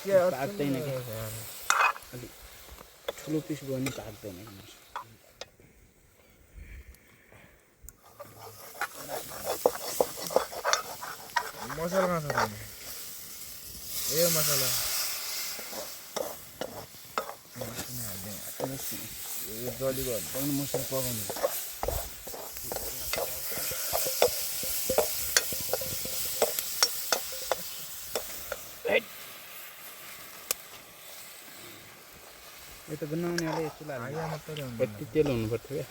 पाक्दैन कि अलिक ठुलो पिस भयो भने पाक्दैन कि मसला कहाँ छ त ए मसला यो जली गर्नु पनि मसला पकाउनु यो त बनाउनेवाले चुल्हा यति तेल हुनुपर्थ्यो क्या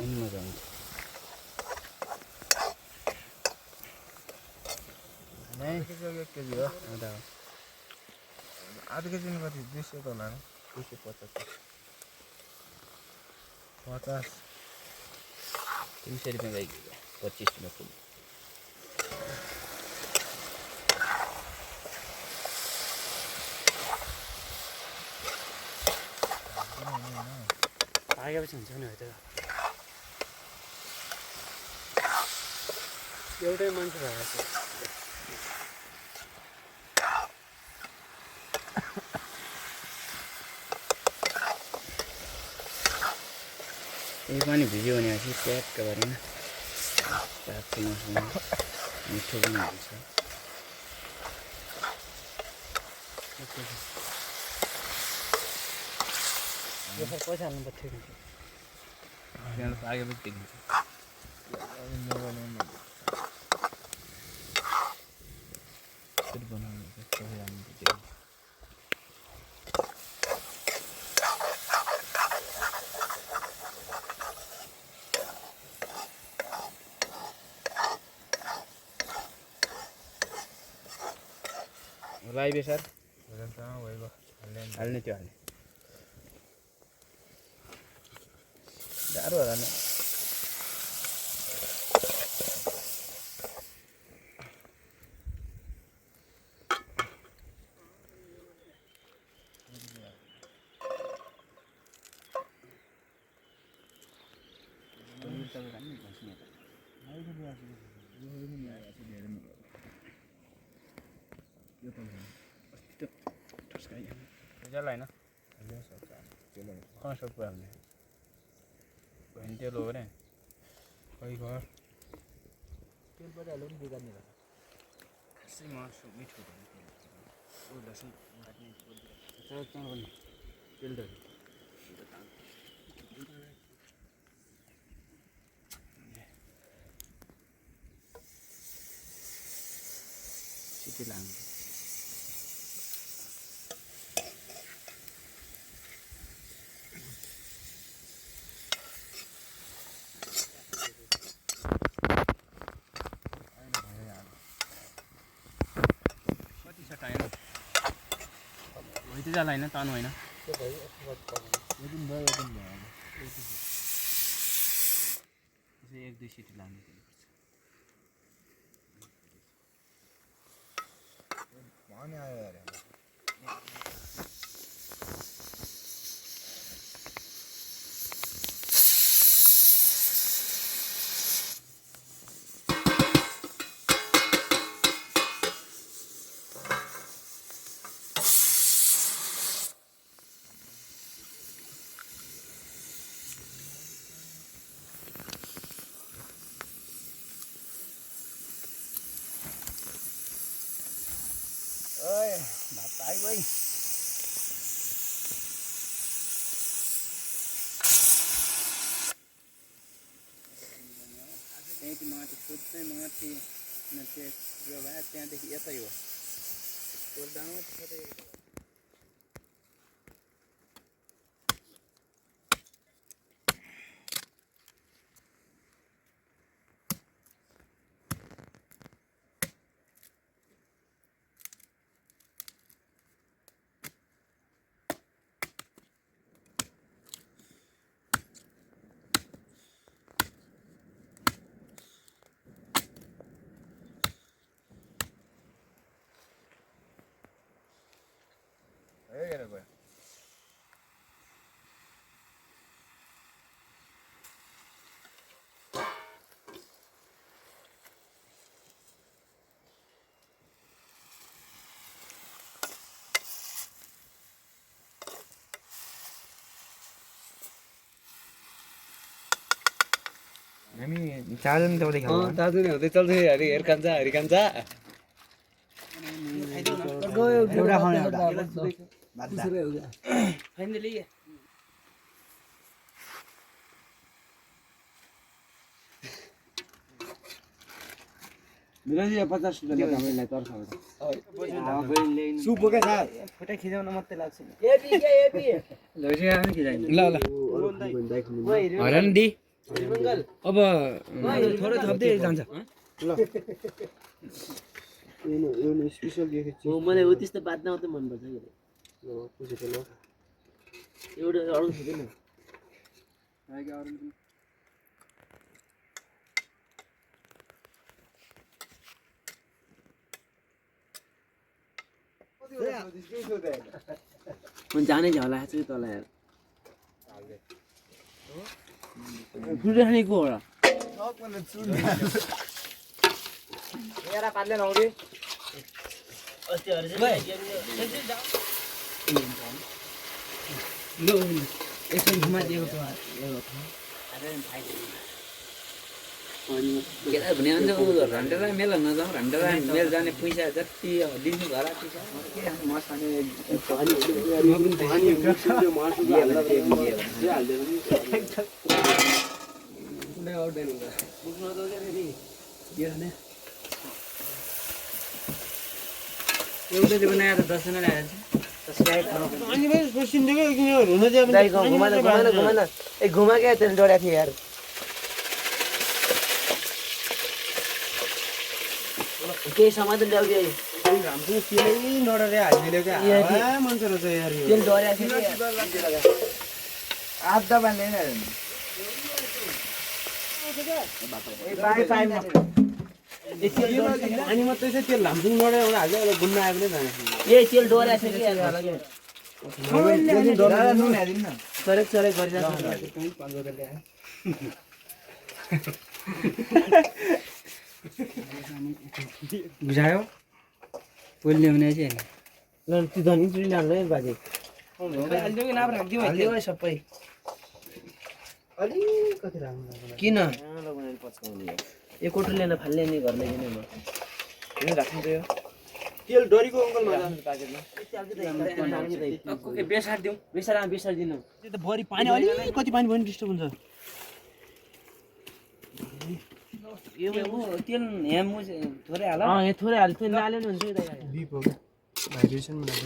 अनि मजा हुन्छ एक केजी हो आधा केजी कति 200 त होला 250 50 300 रुपियाँ गएको 25 रुपियाँ फुल पाकेपछि हुन्छ नि त एउटै मान्छे भएको छ यही पनि भिज्यो भनेपछि ट्याक्क गरेन पाक्छ मसला मिठो पनि हुन्छ यो सर पैसा हाल्नु पर्थ्यो नि त्यहाँ पाकेपछि ठिक हुन्छ त्यसरी बनाउनु पैसा हाल्नु पर्थ्यो लाइबे सर हाल्ने त्यो हाल्ने गाह्रो होला नि होइन कहाँ सब हाल्ने भने तेल हो भने खै घर तेल पनि हाल्नु पनि बिगार्ने रहेछ खासै मासु मिठो तेल त सिटी लाग्नु जाला होइन तानु होइन एक दुई सिटी लाग्नु भात आयो भाइ त्यहाँदेखि माथि सोध्दै माथि त्यो भए त्यहाँदेखि यतै हो सोद्धामा कतै हामी चारजना त उतै खाऊ दाजु नै हुँदै चल्छ हरि हेर कान्छ हरि कान्छ एउटा खाउने एउटा फाइनली मिलाइदियो 50 रुपैयाँ हामीलाई तर्साउँछ सुप के छ फोटो खिचाउन मात्रै लाग्छ एपी लजिया पनि खिचाइन्छ ल हरान दि अब थोरै थप्दै जान्छ यो स्पेशल देखेको छु मलाई हो त्यस्तो बात नआउँदै मनपर्छ कि पुछेको ल एउटा अरू थिएन जानै झला चाहिँ तल यार दुधे खाने को हो र मेरा पाल्ले नौरी अस्ति हरु लो यसो घुमा दिएको छ केटा भने अन्त रन्डेरा मेल नजाउँ रन्डेरा मेल जाने पैसा जति दिनु घर एउटै बनाएर 10 जना ल्याएछ अनि भाइ सोचिन्देको हुन चाहिँ घुमाएन ए घुमा क्या त्यसले डोड्या थियो यार केही समाधान ल्याउँदै हाम्रो केही नडरे हालिदिले क्या मान्छे रहेछ यार यो तेल डोड्या थियो आधा बान्ने नि अनि मात्रै चाहिँ त्यो लामजुङ नडे हाल्दै घुम्न आयो भने जाने ए तेल डोड्या थियो कि नुन हालिदिनु न सरेक गरिरहेको बुझायो बोल्ने हुने चाहिँ ल त्यो धनी चुरी नाल्नु है बाजे हालिदियो सबै अलिकति राम्रो किन एक कोटो लिन फाल्ने नि घर लैजाने म राख्नु थियो तेल डरीको अङ्कलमा बेसार दिउँ बेसार दिनु त्यो त बढी पानी अलिकति पानी भयो नि डिस्टर्ब हुन्छ यो तेल ह्याम थोरै हाल यहाँ थोरै हाल्यो त्यो नाल्यो नि हुन्छ बिप हो क्या भाइब्रेसनमा लाग्नु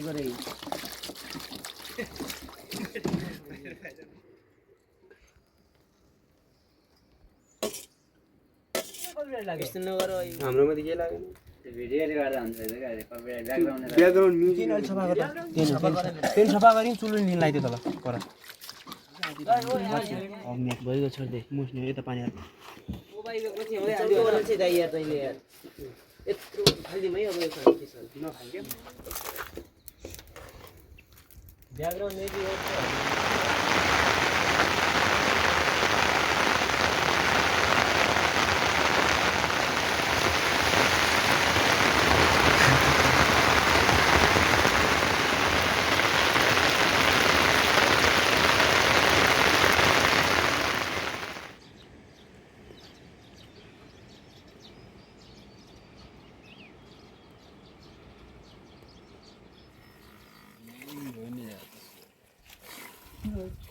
पर्छ यस्तो नगर हाम्रोमा त के लाग्यो भिडियोले गर्दा हुन्छ ब्याकग्राउन्ड म्युजिक अलि सफा गर्दा पेन सफा गरि चुलो निलाइदियो तल पर भइगयो छोड्दै मुस्ने यता पानी हाल्नु यत्रो फालिदिउँ है अब नफाल्यो ब्याकग्राउन्ड Good.